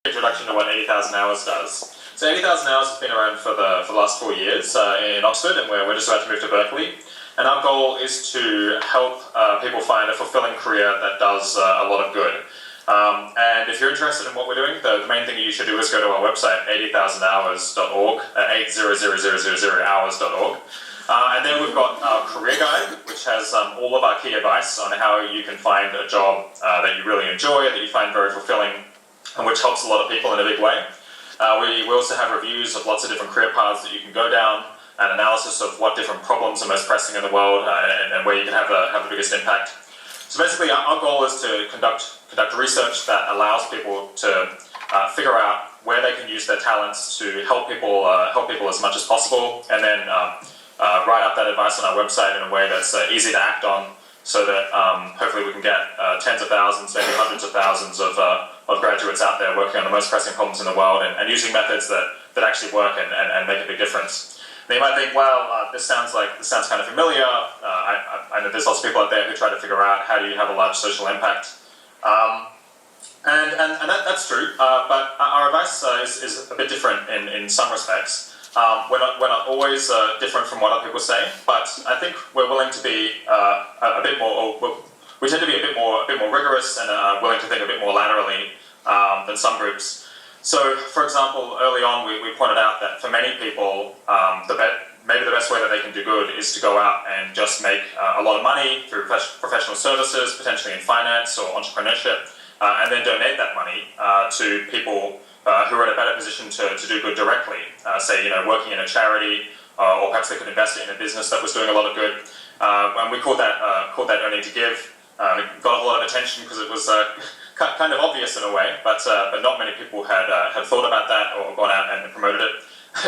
Introduction to what 80,000 Hours does. So 80,000 Hours has been around for the last 4 years in Oxford, and we're just about to move to Berkeley. And our goal is to help people find a fulfilling career that does a lot of good. And if you're interested in what we're doing, the main thing you should do is go to our website, 80,000hours.org, 80,000hours.org. And then we've got our career guide, which has all of our key advice on how you can find a job that you really enjoy, that you find very fulfilling, and which helps a lot of people in a big way. We also have reviews of lots of different career paths that you can go down, and analysis of what different problems are most pressing in the world, and where you can have the biggest impact. So basically, our goal is to conduct research that allows people to figure out where they can use their talents to help people as much as possible, and then write up that advice on our website in a way that's easy to act on, so that hopefully we can get tens of thousands, maybe hundreds of thousands of graduates out there working on the most pressing problems in the world, and using methods that actually work and make a big difference. They might think, well, this sounds kind of familiar. I know there's lots of people out there who try to figure out how do you have a large social impact. And that's true, but our advice is a bit different in some respects. We're not always different from what other people say, but I think we're willing to be a bit more. We tend to be a bit more rigorous and willing to think a bit more laterally than some groups. So, for example, early on we pointed out that for many people, maybe the best way that they can do good is to go out and just make a lot of money through professional services, potentially in finance or entrepreneurship, and then donate that money to people who are in a better position to do good directly. Say, working in a charity, or perhaps they could invest it in a business that was doing a lot of good. And we called that earning to give. It got a lot of attention because it was kind of obvious in a way, but not many people had thought about that or gone out and promoted it.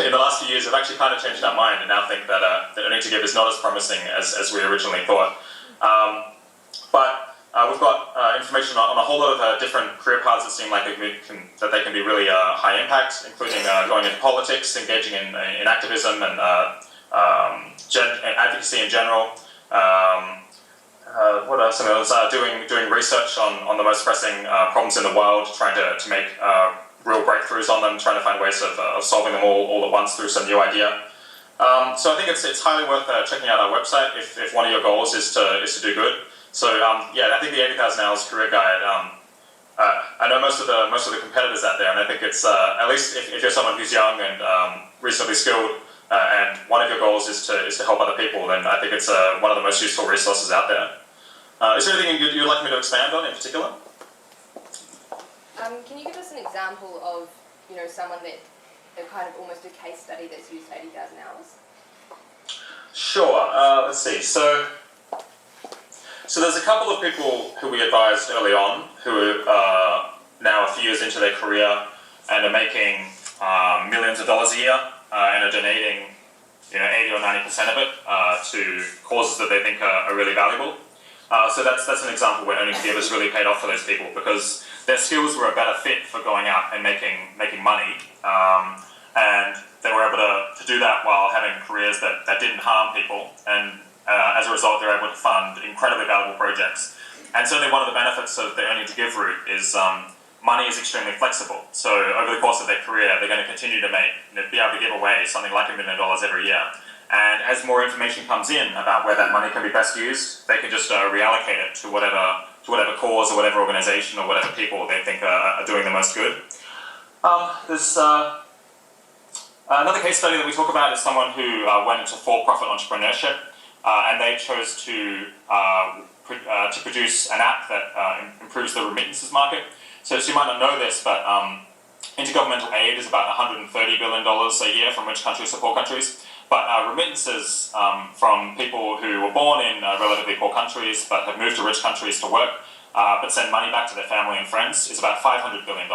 In the last few years, we've actually kind of changed our mind and now think that earning to give is not as promising as we originally thought. But we've got information on a whole lot of different career paths that seem like they can be really high impact, including going into politics, engaging in activism and advocacy in general. What are some others? Doing research on the most pressing problems in the world, trying to make real breakthroughs on them, trying to find ways of solving them all at once through some new idea. So I think it's highly worth checking out our website if one of your goals is to do good. So I think the 80,000 Hours Career Guide. I know most of the competitors out there, and I think it's at least if you're someone who's young and reasonably skilled, and one of your goals is to help other people, then I think it's one of the most useful resources out there. Is there anything you'd like me to expand on in particular? Can you give us an example of someone that kind of almost a case study that's used 80,000 hours? Sure. Let's see. So there's a couple of people who we advised early on who are now a few years into their career and are making millions of dollars a year and are donating 80 or 90% of it to causes that they think are really valuable. So that's an example where earning to give has really paid off for those people because their skills were a better fit for going out and making money, and they were able to do that while having careers that didn't harm people, and as a result they're able to fund incredibly valuable projects. And certainly one of the benefits of the earning to give route is money is extremely flexible. So over the course of their career they're going to continue to be able to give away something like $1 million every year. And as more information comes in about where that money can be best used, they can just reallocate it to whatever cause or whatever organization or whatever people they think are doing the most good. There's another case study that we talk about is someone who went into for-profit entrepreneurship, and they chose to produce an app that improves the remittances market. So you might not know this, but intergovernmental aid is about $130 billion a year from rich countries to poor countries. But remittances from people who were born in relatively poor countries but have moved to rich countries to work but send money back to their family and friends is about $500 billion.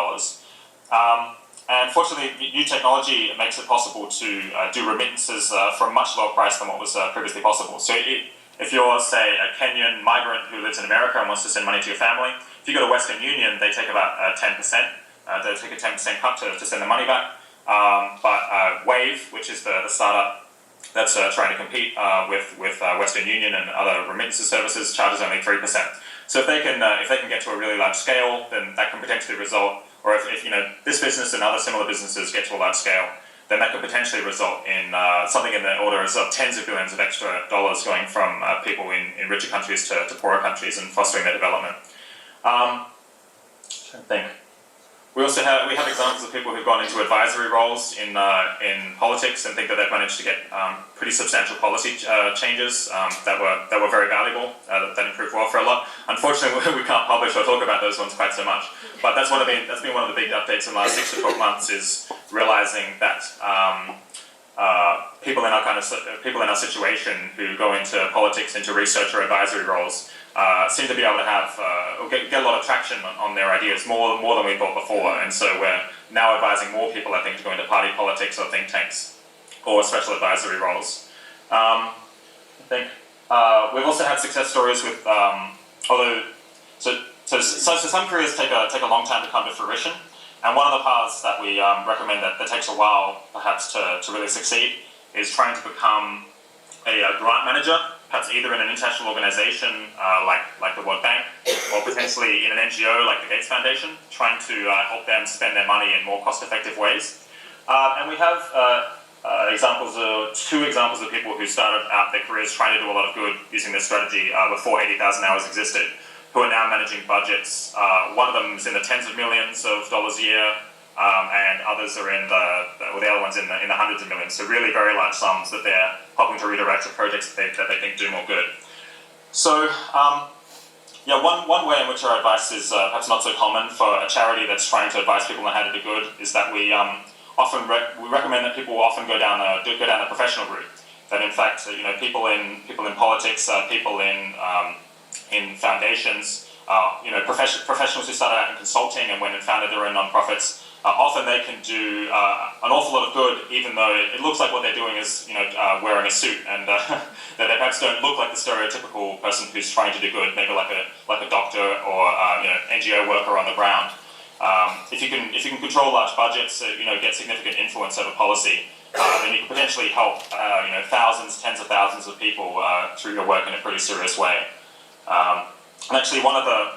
And fortunately, new technology makes it possible to do remittances for a much lower price than what was previously possible. So if you're, say, a Kenyan migrant who lives in America and wants to send money to your family, if you go to Western Union, they take about 10%. They'll take a 10% cut to send the money back. But Wave, which is the startup that's trying to compete with Western Union and other remittances services, charges only 3%. So if they can get to a really large scale, then that can potentially result or if this business and other similar businesses get to a large scale, then that could potentially result in something in the order of tens of billions of extra dollars going from people in richer countries to poorer countries and fostering their development. I'm trying to think. We have examples of people who've gone into advisory roles in politics and think that they've managed to get pretty substantial policy changes that were very valuable, that improved welfare a lot. Unfortunately, we can't publish or talk about those ones quite so much. But that's been one of the big updates in the last 6 to 12 months, is realizing that people in our situation who go into politics, into research or advisory roles, seem to be able to have or get a lot of traction on their ideas more than we thought before, and so we're now advising more people, I think, to go into party politics or think tanks or special advisory roles. I think we've also had success stories with so some careers take a long time to come to fruition, and one of the paths that we recommend that takes a while perhaps to really succeed is trying to become a grant manager, perhaps either in an international organization like the World Bank, or potentially in an NGO like the Gates Foundation, trying to help them spend their money in more cost-effective ways. And we have two examples of people who started out their careers trying to do a lot of good using this strategy before 80,000 hours existed, who are now managing budgets. One of them is in the tens of millions of dollars a year, and others are the other one's in the hundreds of millions. So really very large sums that they're helping to redirect to projects that they think do more good. So one way in which our advice is perhaps not so common for a charity that's trying to advise people on how to do good is that we often recommend that people often go down a professional route. That in fact, people in politics, people in foundations, professionals who started out in consulting and went and founded their own nonprofits. Often they can do an awful lot of good, even though it looks like what they're doing is, wearing a suit, and that they perhaps don't look like the stereotypical person who's trying to do good, maybe like a doctor or NGO worker on the ground. If you can control large budgets, get significant influence over policy, then you can potentially help thousands, tens of thousands of people through your work in a pretty serious way. And actually, one of the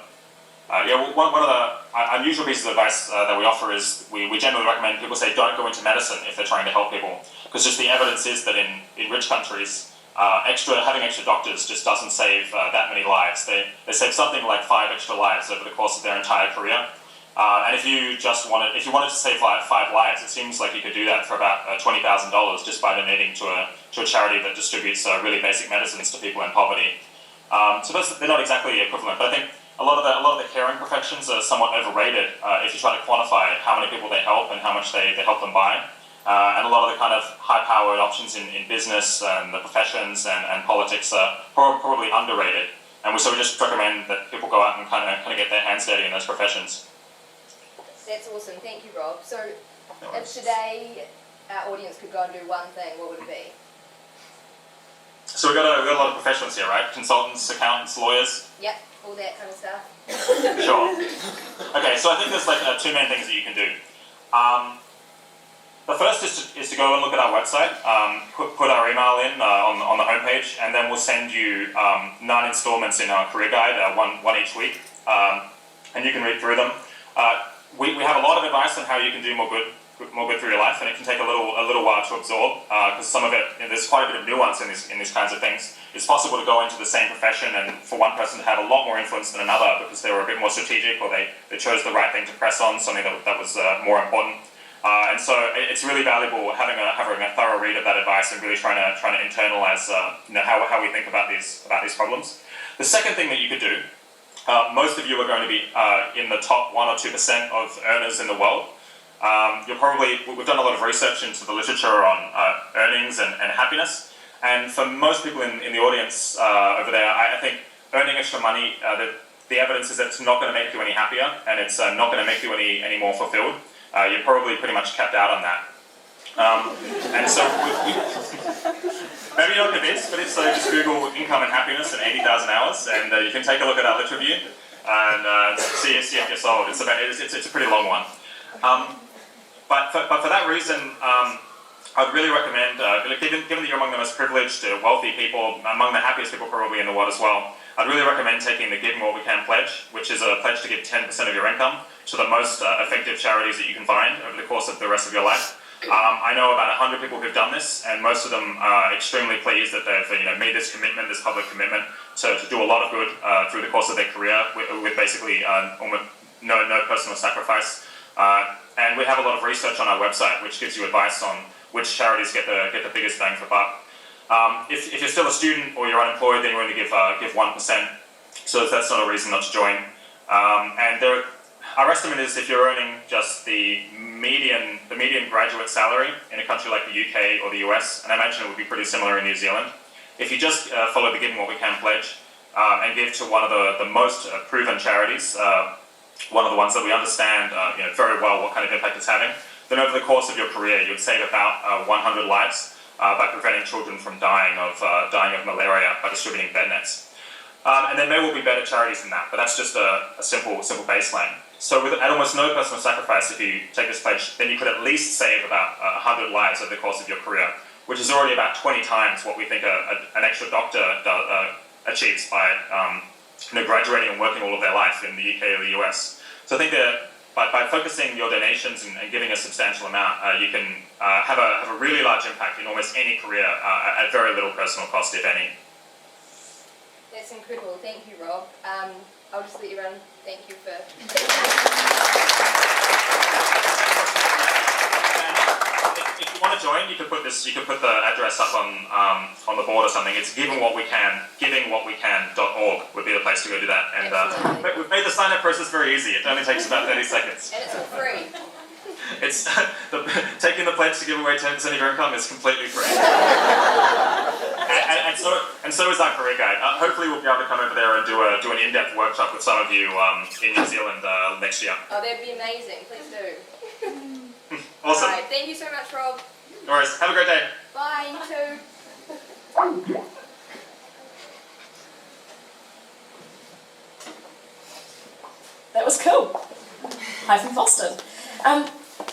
unusual pieces of advice that we offer is we generally recommend people say don't go into medicine if they're trying to help people, because just the evidence is that in rich countries, having extra doctors just doesn't save that many lives. They save something like 5 extra lives over the course of their entire career. And if you wanted to save 5 lives, it seems like you could do that for about $20,000 just by donating to a charity that distributes really basic medicines to people in poverty. So they're not exactly equivalent, but I think a lot of the caring professions are somewhat overrated if you try to quantify how many people they help and how much they help them by. And a lot of the kind of high-powered options in business and the professions and politics are probably underrated. And so we just recommend that people go out and kind of get their hands dirty in those professions. That's awesome. Thank you, Rob. So if today our audience could go and do one thing, what would it be? So we've got a lot of professions here, right? Consultants, accountants, lawyers. Yep, all that kind of stuff. Sure. Okay, so I think there's two main things that you can do. The first is to go and look at our website, put our email in on the homepage, and then we'll send you 9 installments in our career guide, one each week, and you can read through them. We have a lot of advice on how you can do more good through your life, and it can take a little while to absorb, because some of it, there's quite a bit of nuance in these kinds of things. It's possible to go into the same profession and for one person to have a lot more influence than another because they were a bit more strategic, or they chose the right thing to press on, something that was more important. And so it's really valuable having a thorough read of that advice and really trying to internalize how we think about these problems. The second thing that you could do, most of you are going to be in the top 1 or 2% of earners in the world. We've done a lot of research into the literature on earnings and happiness, and for most people in the audience over there, I think earning extra money, the evidence is that it's not going to make you any happier, and it's not going to make you any more fulfilled. You're probably pretty much capped out on that. And so maybe you're not convinced, but if so, just Google income and happiness and 80,000 hours, and you can take a look at our literature review and see if you're sold. It's a pretty long one. But for that reason, I'd really recommend, given that you're among the most privileged, wealthy people, among the happiest people probably in the world as well, I'd really recommend taking the Giving What We Can pledge, which is a pledge to give 10% of your income to the most effective charities that you can find over the course of the rest of your life. I know about 100 people who've done this, and most of them are extremely pleased that they've made this commitment, this public commitment, to do a lot of good through the course of their career with basically almost no personal sacrifice. And we have a lot of research on our website which gives you advice on which charities get the biggest bang for buck. If you're still a student or you're unemployed, then you only give 1%, so that's not a reason not to join. And our estimate is if you're earning just the median graduate salary in a country like the UK or the US, and I imagine it would be pretty similar in New Zealand, if you just follow the Giving What We Can pledge and give to one of the most proven charities, one of the ones that we understand very well what kind of impact it's having, then over the course of your career you would save about 100 lives by preventing children from dying of malaria by distributing bed nets. And there may well be better charities than that, but that's just a simple baseline. So at almost no personal sacrifice, if you take this pledge, then you could at least save about 100 lives over the course of your career, which is already about 20 times what we think an extra doctor achieves by graduating and working all of their life in the UK or the US. So I think that by focusing your donations and giving a substantial amount, you can have a really large impact in almost any career at very little personal cost, if any. That's incredible. Thank you, Rob. I'll just let you run. Thank you for... If you want to join, you could put the address up on the board or something. It's givingwhatwecan.org would be the place to go do that. And we've made the sign-up process very easy. It only takes about 30 seconds. And it's all free. It's taking the pledge to give away 10% of your income is completely free. and so is our career guide. Hopefully we'll be able to come over there and do an in-depth workshop with some of you in New Zealand next year. Oh, that'd be amazing. Please do. Awesome. All right, thank you so much, Rob. No worries. Have a great day. Bye, you too. That was cool. Hi from Boston.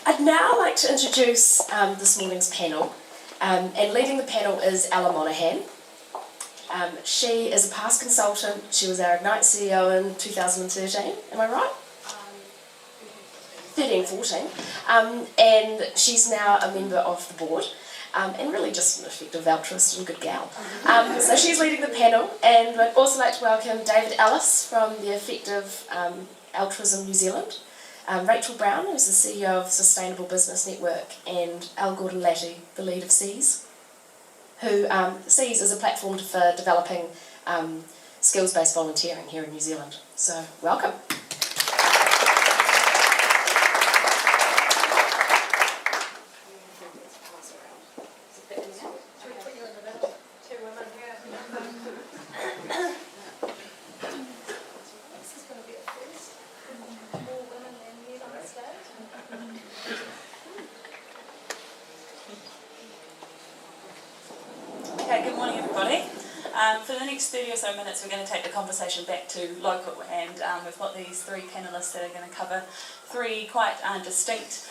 I'd now like to introduce this morning's panel, and leading the panel is Ella Monaghan. She is a past consultant. She was our Ignite CEO in 2013, am I right? 13-14, and she's now a member of the board, and really just an effective altruist and good gal. So she's leading the panel, and I'd also like to welcome David Ellis from the Effective Altruism New Zealand, Rachel Brown, who's the CEO of Sustainable Business Network, and Al Gordon-Latty, the lead of SEAS, who SEAS is a platform for developing skills-based volunteering here in New Zealand. So welcome. Okay, good morning everybody. For the next 30 or so minutes we're going to take the conversation back to local, and we've got these three panellists that are going to cover three quite distinct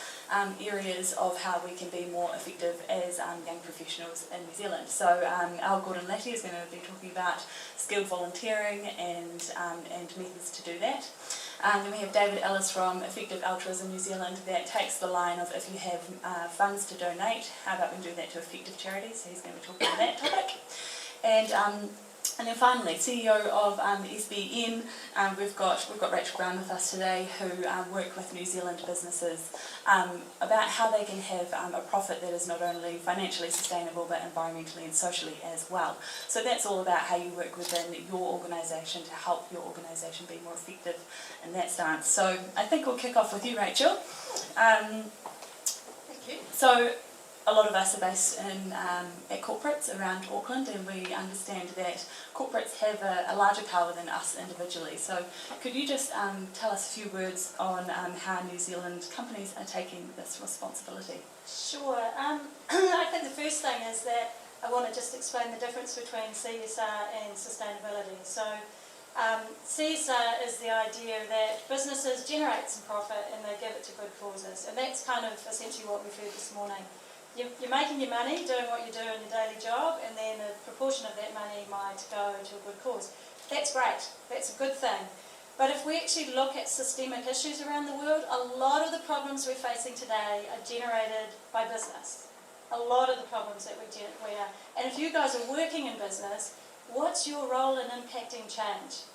areas of how we can be more effective as young professionals in New Zealand. So Al Gordon-Latty is going to be talking about skilled volunteering and methods to do that. Then we have David Ellis from Effective Altruism New Zealand that takes the line of if you have funds to donate, how about we do that to effective charities? So he's going to be talking about that topic. And then finally, CEO of SBN, we've got Rachel Brown with us today, who work with New Zealand businesses about how they can have a profit that is not only financially sustainable but environmentally and socially as well. So that's all about how you work within your organisation to help your organisation be more effective in that stance. So I think we'll kick off with you, Rachel. Thank you. So a lot of us are based at corporates around Auckland, and we understand that corporates have a larger power than us individually. So could you just tell us a few words on how New Zealand companies are taking this responsibility? Sure. I think the first thing is that I want to just explain the difference between CSR and sustainability. So CSR is the idea that businesses generate some profit and they give it to good causes, and that's kind of essentially what we've heard this morning. you're making your money doing what you do in your daily job, and then a proportion of that money might go to a good cause. That's great. That's a good thing. But if we actually look at systemic issues around the world, a lot of the problems we're facing today are generated by business. A lot of the problems that we are. And if you guys are working in business, what's your role in impacting change?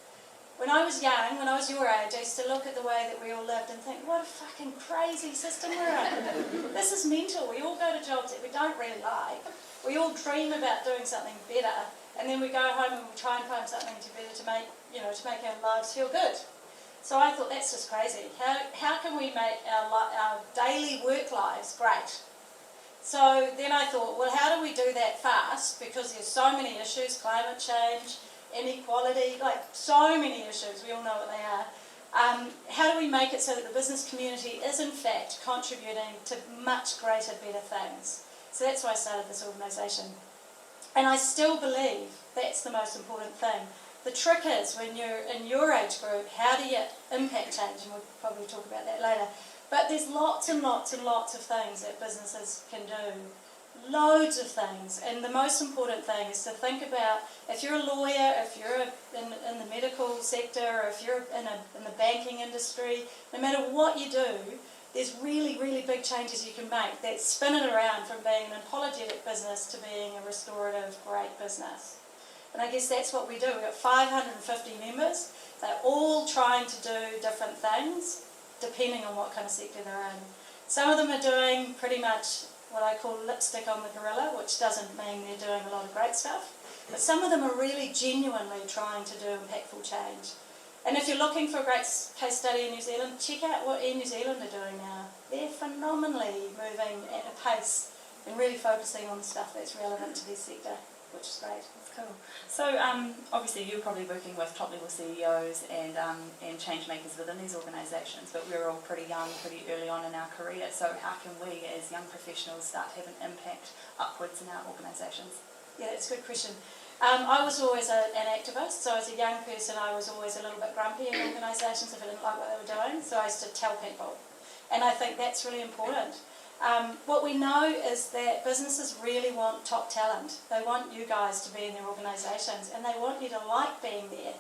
When I was young, when I was your age, I used to look at the way that we all lived and think, what a fucking crazy system we're in. This is mental. We all go to jobs that we don't really like. We all dream about doing something better, and then we go home and we try and find something to make our lives feel good. So I thought, that's just crazy. How can we make our daily work lives great? So then I thought, well, how do we do that fast? Because there's so many issues, climate change, inequality, like so many issues, we all know what they are. How do we make it so that the business community is in fact contributing to much greater, better things? So that's why I started this organisation. And I still believe that's the most important thing. The trick is, when you're in your age group, how do you impact change? And we'll probably talk about that later. But there's lots and lots and lots of things that businesses can do. Loads of things. And the most important thing is to think about, if you're a lawyer, if you're in the medical sector, or if you're in the banking industry, no matter what you do, there's really, really big changes you can make that spin it around from being an apologetic business to being a restorative, great business. And I guess that's what we do. We've got 550 members. They're all trying to do different things, depending on what kind of sector they're in. Some of them are doing pretty much what I call lipstick on the gorilla, which doesn't mean they're doing a lot of great stuff. But some of them are really genuinely trying to do impactful change. And if you're looking for a great case study in New Zealand, check out what Air New Zealand are doing now. They're phenomenally moving at a pace and really focusing on stuff that's relevant to their sector, which is great. That's cool. So obviously you're probably working with top level CEOs and change makers within these organisations, but we're all pretty young, pretty early on in our career. So how can we as young professionals start to have an impact upwards in our organisations? Yeah, that's a good question. I was always an activist, so as a young person I was always a little bit grumpy in organisations if I didn't like what they were doing, so I used to tell people. And I think that's really important. What we know is that businesses really want top talent. They want you guys to be in their organisations, and they want you to like being there.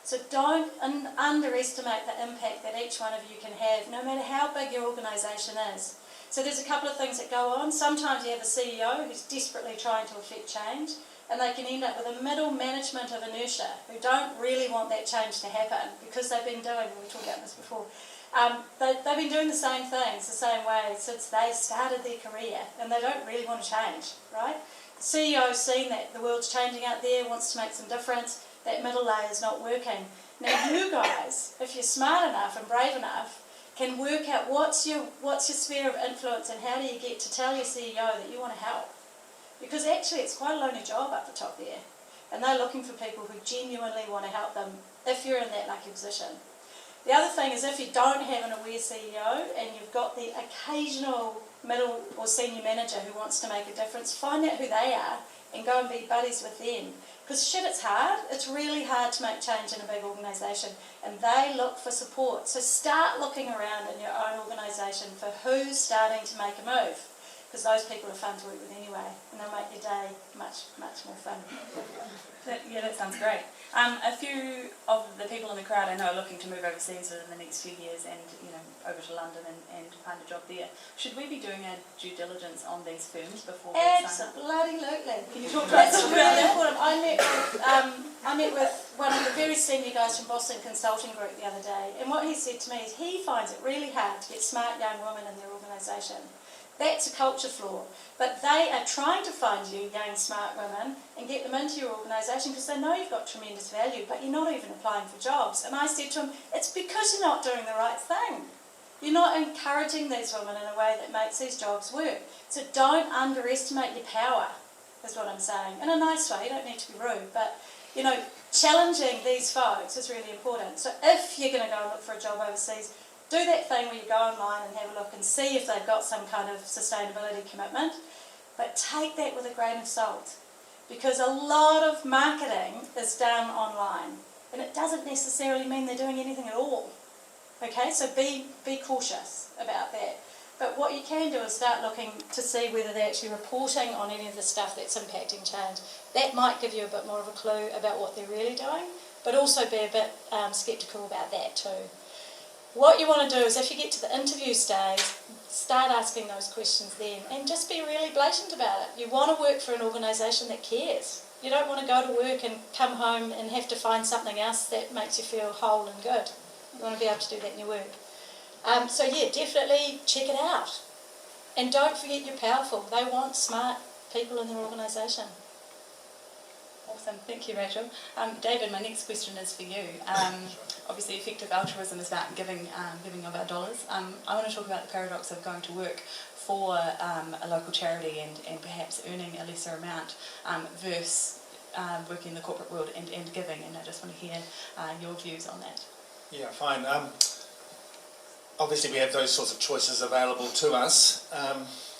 So don't underestimate the impact that each one of you can have, no matter how big your organisation is. So there's a couple of things that go on. Sometimes you have a CEO who's desperately trying to affect change, and they can end up with a middle management of inertia who don't really want that change to happen because they've been doing, we talked about this before, they've been doing the same things the same way since they started their career, and they don't really want to change, right? The CEO's seen that the world's changing out there, wants to make some difference, that middle layer is not working. Now you guys, if you're smart enough and brave enough, can work out what's your sphere of influence and how do you get to tell your CEO that you want to help. Because actually it's quite a lonely job up the top there. And they're looking for people who genuinely want to help them if you're in that lucky position. The other thing is, if you don't have an aware CEO and you've got the occasional middle or senior manager who wants to make a difference, find out who they are and go and be buddies with them. Because shit, it's hard. It's really hard to make change in a big organisation, and they look for support. So start looking around in your own organisation for who's starting to make a move. Because those people are fun to work with anyway, and they'll make your day much, much more fun. That sounds great. A few of the people in the crowd I know are looking to move overseas within the next few years and over to London and find a job there. Should we be doing a due diligence on these firms before we sign up? Absolutely. Can you talk about That's really important. I met with one of the very senior guys from Boston Consulting Group the other day, and what he said to me is he finds it really hard to get smart young women in their organisation. That's a culture flaw. But they are trying to find you young, smart women and get them into your organisation because they know you've got tremendous value, but you're not even applying for jobs. And I said to him, it's because you're not doing the right thing. You're not encouraging these women in a way that makes these jobs work. So don't underestimate your power, is what I'm saying. In a nice way, you don't need to be rude, but challenging these folks is really important. So if you're going to go and look for a job overseas, do that thing where you go online and have a look and see if they've got some kind of sustainability commitment, but take that with a grain of salt, because a lot of marketing is done online, and it doesn't necessarily mean they're doing anything at all. Okay, so be cautious about that. But what you can do is start looking to see whether they're actually reporting on any of the stuff that's impacting change. That might give you a bit more of a clue about what they're really doing, but also be a bit sceptical about that too. What you want to do is, if you get to the interview stage, start asking those questions then, and just be really blatant about it. You want to work for an organisation that cares. You don't want to go to work and come home and have to find something else that makes you feel whole and good. You want to be able to do that in your work. So yeah, definitely check it out. And don't forget you're powerful. They want smart people in their organisation. Awesome, thank you, Rachel. David, my next question is for you. Obviously, effective altruism is about giving of our dollars. I want to talk about the paradox of going to work for a local charity and perhaps earning a lesser amount versus working in the corporate world and giving. And I just want to hear your views on that. Yeah, fine. Obviously we have those sorts of choices available to us.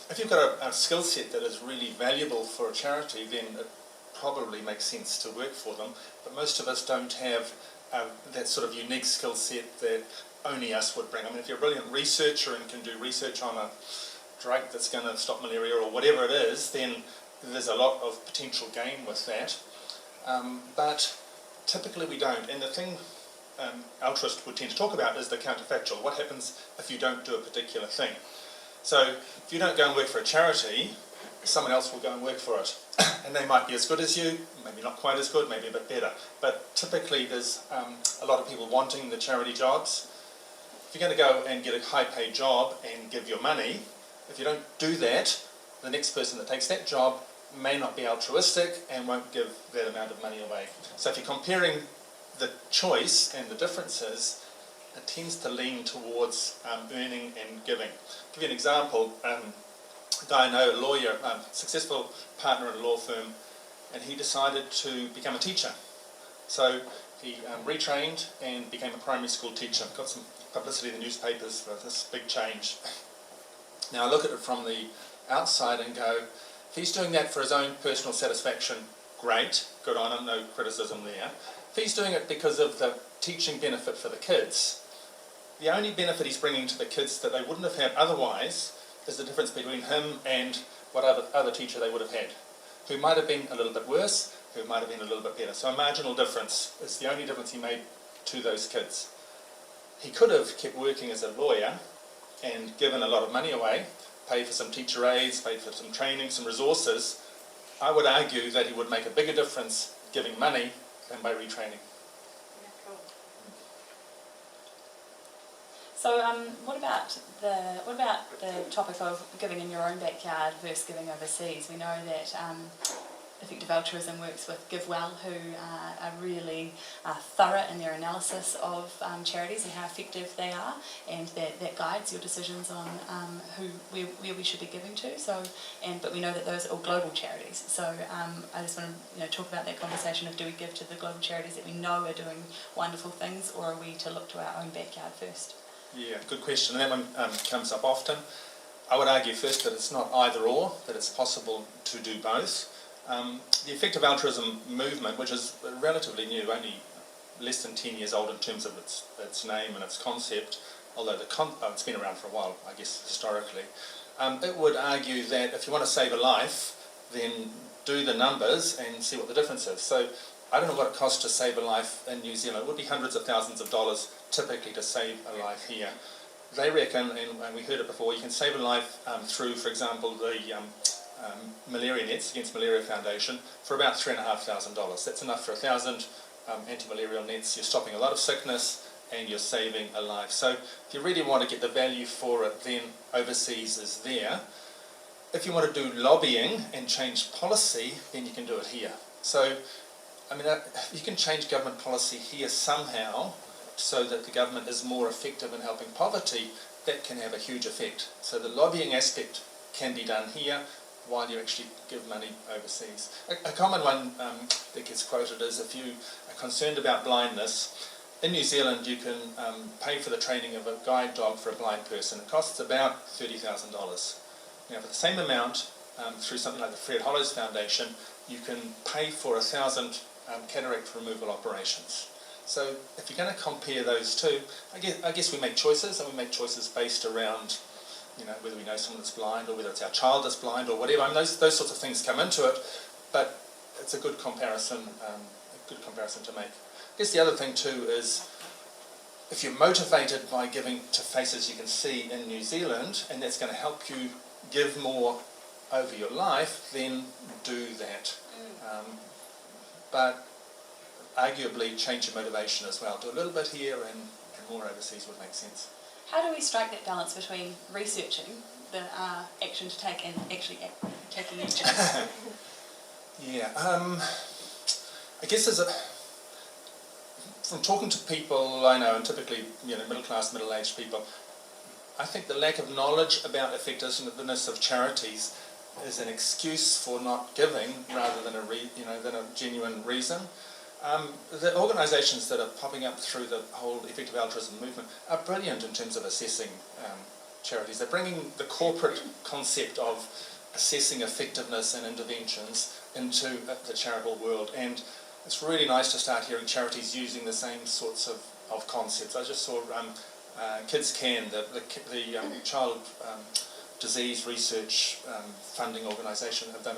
If you've got a skill set that is really valuable for a charity, then it probably makes sense to work for them, but most of us don't have that sort of unique skill set that only us would bring. I mean, if you're a brilliant researcher and can do research on a drug that's going to stop malaria or whatever it is, then there's a lot of potential gain with that. But typically we don't, and the thing altruists would tend to talk about is the counterfactual. What happens if you don't do a particular thing? So if you don't go and work for a charity, someone else will go and work for it. And they might be as good as you, maybe not quite as good, maybe a bit better. But typically there's a lot of people wanting the charity jobs. If you're going to go and get a high-paid job and give your money, if you don't do that, the next person that takes that job may not be altruistic and won't give that amount of money away. So if you're comparing the choice and the differences, it tends to lean towards earning and giving. I'll give you an example. A guy I know, a lawyer, successful partner in a law firm, and he decided to become a teacher. So he retrained and became a primary school teacher. Got some publicity in the newspapers for this big change. Now I look at it from the outside and go, if he's doing that for his own personal satisfaction, great, good on him, no criticism there. If he's doing it because of the teaching benefit for the kids, the only benefit he's bringing to the kids that they wouldn't have had otherwise is the difference between him and what other teacher they would have had, who might have been a little bit worse, who might have been a little bit better. So a marginal difference is the only difference he made to those kids. He could have kept working as a lawyer and given a lot of money away, paid for some teacher aides, paid for some training, some resources. I would argue that he would make a bigger difference giving money than by retraining. So, what about the topic of giving in your own backyard versus giving overseas? We know that effective altruism works with GiveWell, who are really thorough in their analysis of charities and how effective they are, and that guides your decisions on where we should be giving to. So, but we know that those are all global charities. So, I just want to talk about that conversation of, do we give to the global charities that we know are doing wonderful things, or are we to look to our own backyard first? Yeah, good question. And that one comes up often. I would argue first that it's not either or, that it's possible to do both. The effective altruism movement, which is relatively new, only less than 10 years old in terms of its name and its concept, although it's been around for a while, I guess, historically, it would argue that if you want to save a life, then do the numbers and see what the difference is. So I don't know what it costs to save a life in New Zealand. It would be hundreds of thousands of dollars typically to save a life here. They reckon, and we heard it before, you can save a life through, for example, the malaria nets against Malaria Foundation for about $3,500. That's enough for 1,000 anti-malarial nets. You're stopping a lot of sickness and you're saving a life. So if you really want to get the value for it, then overseas is there. If you want to do lobbying and change policy, then you can do it here. So, I mean, you can change government policy here somehow so that the government is more effective in helping poverty. That can have a huge effect. So the lobbying aspect can be done here while you actually give money overseas. A common one that gets quoted is, if you are concerned about blindness, in New Zealand you can pay for the training of a guide dog for a blind person. It costs about $30,000. Now for the same amount, through something like the Fred Hollows Foundation, you can pay for 1,000 cataract removal operations. So if you're going to compare those two, I guess we make choices, and we make choices based around whether we know someone that's blind or whether it's our child that's blind or whatever. I mean, those sorts of things come into it, but it's a good comparison to make. I guess the other thing too is, if you're motivated by giving to faces you can see in New Zealand, and that's going to help you give more over your life, then do that. But arguably change your motivation as well. Do a little bit here and more overseas would make sense. How do we strike that balance between researching the action to take and actually taking action? Yeah, I guess from talking to people I know, and typically middle-class, middle-aged people, I think the lack of knowledge about effectiveness of charities is an excuse for not giving rather than a genuine reason. The organisations that are popping up through the whole effective altruism movement are brilliant in terms of assessing charities. They're bringing the corporate concept of assessing effectiveness and interventions into the charitable world, and it's really nice to start hearing charities using the same sorts of concepts. I just saw Kids Can, the child disease research funding organisation, have done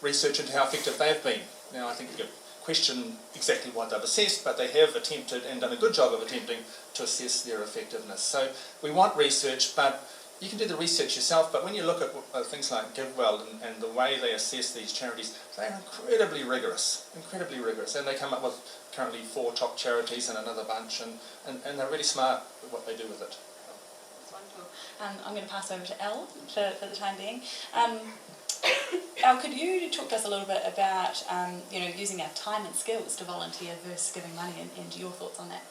research into how effective they've been. Now I think you could question exactly what they've assessed, but they have attempted and done a good job of attempting to assess their effectiveness. So we want research, but you can do the research yourself, but when you look at things like GiveWell and the way they assess these charities, they're incredibly rigorous, and they come up with currently 4 top charities and another bunch, and they're really smart at what they do with it. That's wonderful. I'm going to pass over to Elle for the time being. Elle, could you talk to us a little bit about using our time and skills to volunteer versus giving money, and your thoughts on that?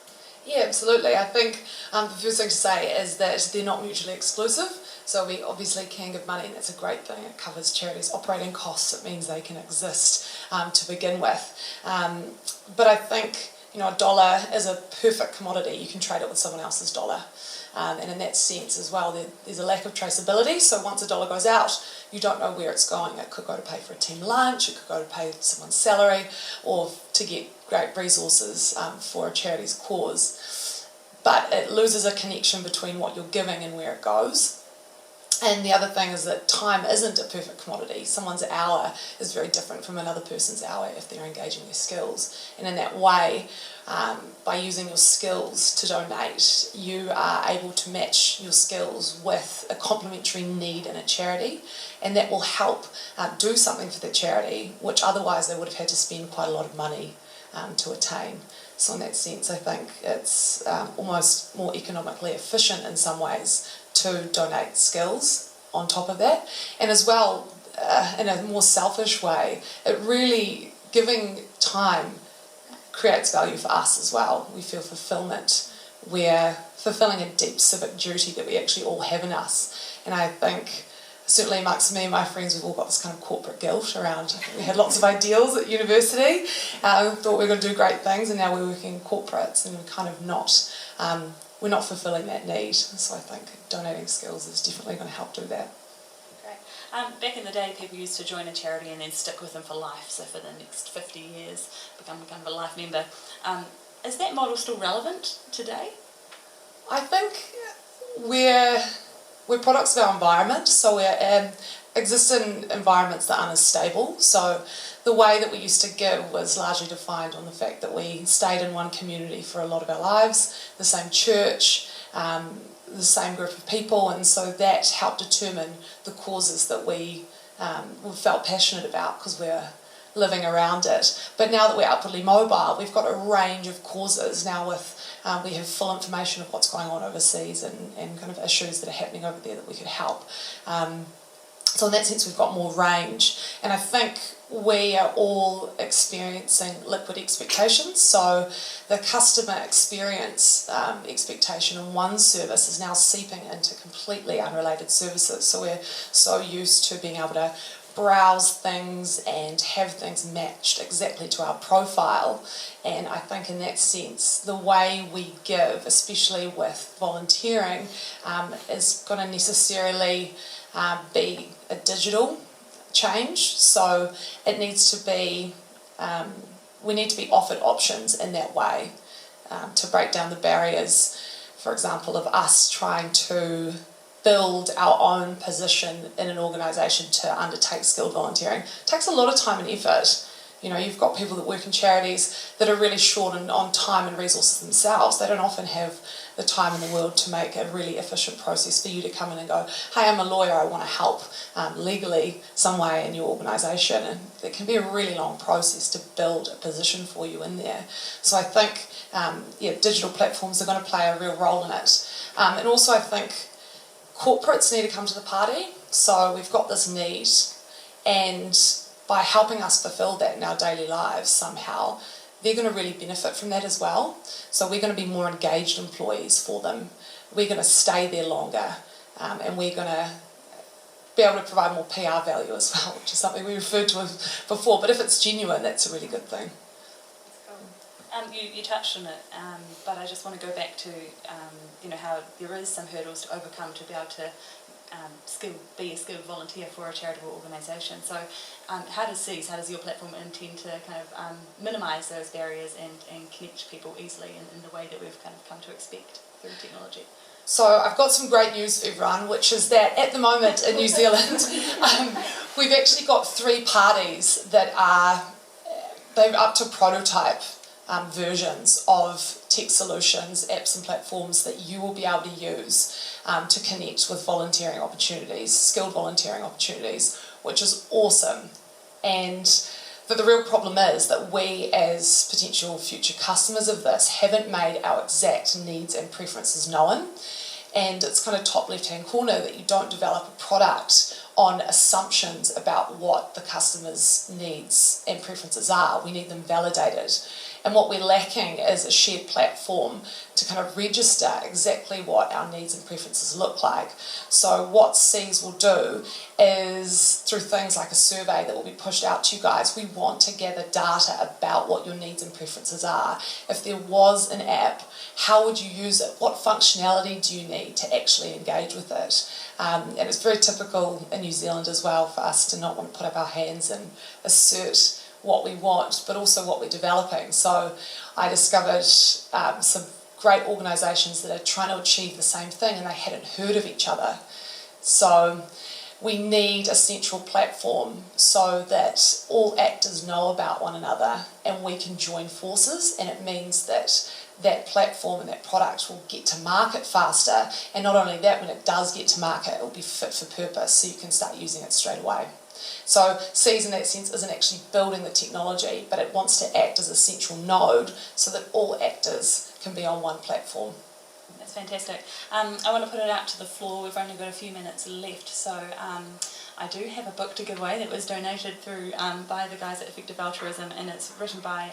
Yeah, absolutely. I think the first thing to say is that they're not mutually exclusive. So we obviously can give money, and that's a great thing. It covers charities' operating costs. It means they can exist to begin with. But I think a dollar is a perfect commodity. You can trade it with someone else's dollar. And in that sense as well, there's a lack of traceability. So once a dollar goes out, you don't know where it's going. It could go to pay for a team lunch, it could go to pay someone's salary, or to get great resources for a charity's cause. But it loses a connection between what you're giving and where it goes. And the other thing is that time isn't a perfect commodity. Someone's hour is very different from another person's hour if they're engaging their skills. And in that way, by using your skills to donate, you are able to match your skills with a complementary need in a charity, and that will help do something for the charity, which otherwise they would have had to spend quite a lot of money to attain. So in that sense, I think it's almost more economically efficient in some ways to donate skills on top of that. And as well, in a more selfish way, it really, giving time creates value for us as well. We feel fulfillment. We're fulfilling a deep civic duty that we actually all have in us. And I think, certainly amongst me and my friends, we've all got this kind of corporate guilt around. We had lots of ideals at university, thought we were going to do great things, and now we're working in corporates, and we're kind of not, we're not fulfilling that need. So I think donating skills is definitely going to help do that. Great. Back in the day, people used to join a charity and then stick with them for life, so for the next 50 years, become kind of a life member. Is that model still relevant today? I think we're products of our environment, so we're exist in environments that aren't as stable. So the way that we used to give was largely defined on the fact that we stayed in one community for a lot of our lives, the same church, the same group of people, and so that helped determine the causes that we felt passionate about because we're living around it. But now that we're upwardly mobile, we've got a range of causes now with we have full information of what's going on overseas and kind of issues that are happening over there that we could help. So in that sense, we've got more range. And I think we are all experiencing liquid expectations. So the customer experience expectation in one service is now seeping into completely unrelated services. So we're so used to being able to browse things and have things matched exactly to our profile. And I think in that sense, the way we give, especially with volunteering, is going to necessarily be a digital change. So it needs to be, we need to be offered options in that way to break down the barriers, for example, of us trying to build our own position in an organisation to undertake skilled volunteering. It takes a lot of time and effort. You know, you've got people that work in charities that are really short on time and resources themselves. They don't often have the time in the world to make a really efficient process for you to come in and go, hey, I'm a lawyer, I want to help legally some way in your organisation. And it can be a really long process to build a position for you in there. So I think, digital platforms are going to play a real role in it. And also I think corporates need to come to the party. So we've got this need, and by helping us fulfill that in our daily lives somehow, they're going to really benefit from that as well. So we're going to be more engaged employees for them. We're going to stay there longer, and we're going to be able to provide more PR value as well, which is something we referred to before. But if it's genuine, that's a really good thing. You touched on it, but I just want to go back to how there is some hurdles to overcome to be able to be a skilled volunteer for a charitable organisation. So how does your platform intend to kind of minimise those barriers and connect people easily in the way that we've kind of come to expect through technology? So I've got some great news for everyone, which is that at the moment in New Zealand, we've actually got 3 parties that they're up to prototype versions of tech solutions, apps and platforms that you will be able to use to connect with volunteering opportunities, skilled volunteering opportunities, which is awesome. But the real problem is that we as potential future customers of this haven't made our exact needs and preferences known. And it's kind of top left-hand corner that you don't develop a product on assumptions about what the customer's needs and preferences are. We need them validated. And what we're lacking is a shared platform to kind of register exactly what our needs and preferences look like. So what C's will do is, through things like a survey that will be pushed out to you guys, we want to gather data about what your needs and preferences are. If there was an app, how would you use it? What functionality do you need to actually engage with it? And it's very typical in New Zealand as well for us to not want to put up our hands and assert what we want, but also what we're developing. So I discovered some great organisations that are trying to achieve the same thing, and they hadn't heard of each other. So we need a central platform so that all actors know about one another and we can join forces, and it means that that platform and that product will get to market faster, and not only that, when it does get to market, it will be fit for purpose so you can start using it straight away. So C's in that sense isn't actually building the technology, but it wants to act as a central node so that all actors can be on one platform. That's fantastic. I want to put it out to the floor. We've only got a few minutes left, so I do have a book to give away that was donated through by the guys at Effective Altruism, and it's written by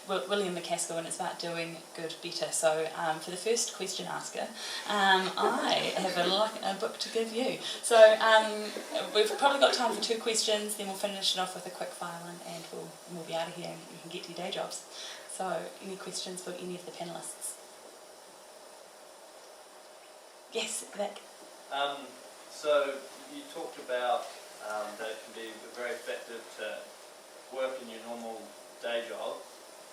William McCaskill, and it's about doing good better. So for the first question asker, I have a book to give you. So we've probably got time for 2 questions, then we'll finish it off with a quick fire and we'll be out of here and you can get to your day jobs. So any questions for any of the panellists? Yes, Vic. So you talked about that it can be very effective to work in your normal day job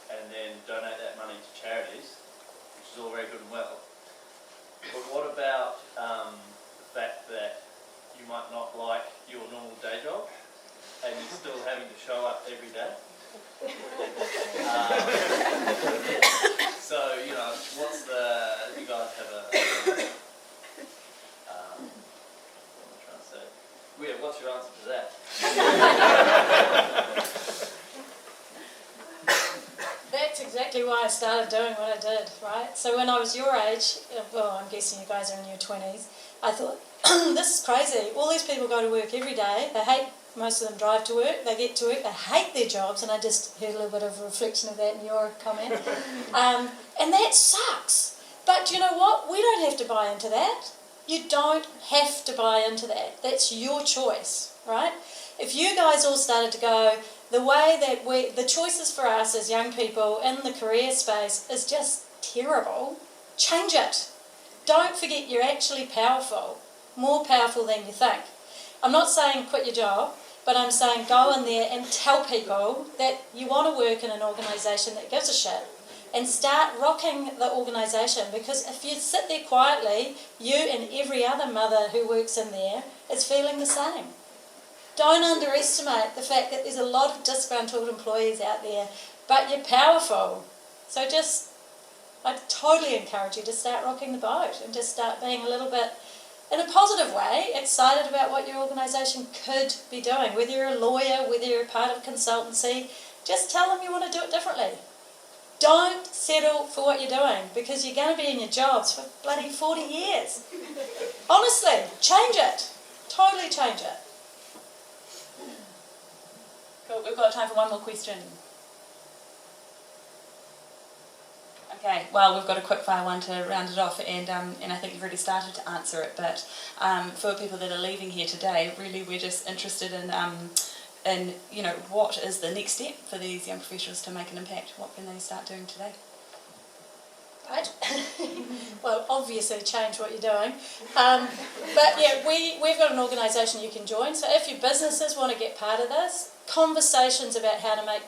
and then donate that money to charities, which is all very good and well. But what about the fact that you might not like your normal day job and you're still having to show up every day? So, what's you guys have what am I trying to say? Yeah, what's your answer to that? That's exactly why I started doing what I did, right? So when I was your age, well, I'm guessing you guys are in your 20s, I thought, this is crazy. All these people go to work every day. They hate, most of them drive to work, they get to work, they hate their jobs, and I just heard a little bit of a reflection of that in your comment. And that sucks. But you know what? We don't have to buy into that. You don't have to buy into that. That's your choice, right? If you guys all started to go, the way that the choices for us as young people in the career space is just terrible, change it. Don't forget you're actually powerful, more powerful than you think. I'm not saying quit your job, but I'm saying go in there and tell people that you want to work in an organisation that gives a shit, and start rocking the organisation, because if you sit there quietly, you and every other mother who works in there is feeling the same. Don't underestimate the fact that there's a lot of disgruntled employees out there, but you're powerful. So I totally encourage you to start rocking the boat and just start being a little bit, in a positive way, excited about what your organisation could be doing. Whether you're a lawyer, whether you're a part of consultancy, just tell them you want to do it differently. Don't settle for what you're doing, because you're going to be in your jobs for bloody 40 years. Honestly, change it. Totally change it. Cool. We've got time for one more question. Okay, well, we've got a quick fire one to round it off, and I think you've already started to answer it, but for people that are leaving here today, really we're just interested in what is the next step for these young professionals to make an impact? What can they start doing today? Right. Well, obviously change what you're doing. But yeah, we've got an organisation you can join. So if your businesses want to get part of this, conversations about how to make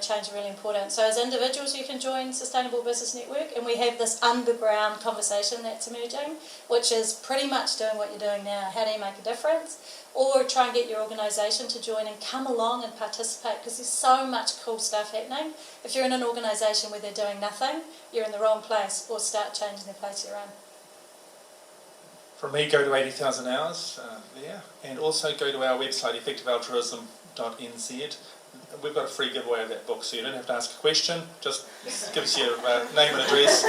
change are really important. So as individuals, you can join Sustainable Business Network, and we have this underground conversation that's emerging, which is pretty much doing what you're doing now. How do you make a difference? Or try and get your organisation to join and come along and participate, because there's so much cool stuff happening. If you're in an organisation where they're doing nothing, you're in the wrong place, or start changing the place you're in. For me, go to 80,000 hours there, and also go to our website, effectivealtruism.nz. We've got a free giveaway of that book, so you don't have to ask a question, just give us your name and address,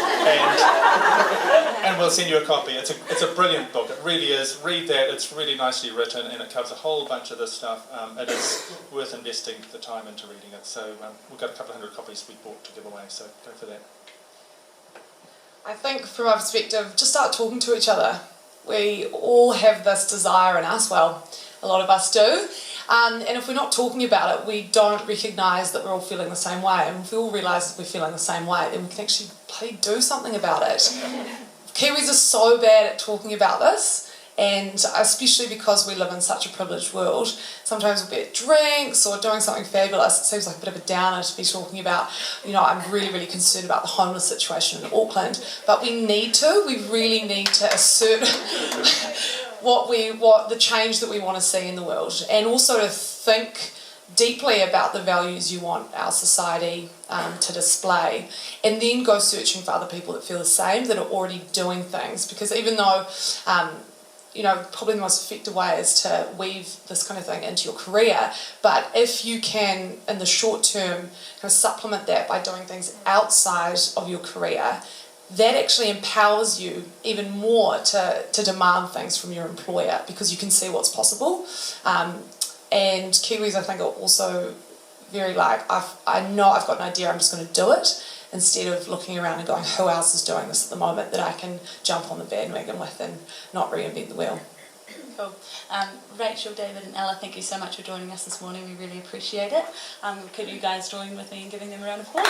and we'll send you a copy. It's a brilliant book, it really is. Read that, it's really nicely written, and it covers a whole bunch of this stuff. It is worth investing the time into reading it. So we've got a couple of hundred copies we bought to give away, so go for that. I think from my perspective, just start talking to each other. We all have this desire in us, well, a lot of us do, and if we're not talking about it, we don't recognise that we're all feeling the same way, and if we all realise that we're feeling the same way, then we can actually do something about it. Kiwis are so bad at talking about this, and especially because we live in such a privileged world, sometimes we'll be at drinks or doing something fabulous, it seems like a bit of a downer to be talking about, I'm really, really concerned about the homeless situation in Auckland, but we really need to assert what the change that we want to see in the world, and also to think deeply about the values you want our society to display, and then go searching for other people that feel the same, that are already doing things, because even though probably the most effective way is to weave this kind of thing into your career, but if you can, in the short term, kind of supplement that by doing things outside of your career, that actually empowers you even more to demand things from your employer, because you can see what's possible. And Kiwis, I think, are also very I know I've got an idea, I'm just going to do it, instead of looking around and going, who else is doing this at the moment that I can jump on the bandwagon with and not reinvent the wheel. Cool. Rachel, David and Ella, thank you so much for joining us this morning. We really appreciate it. Could you guys join with me in giving them a round of applause?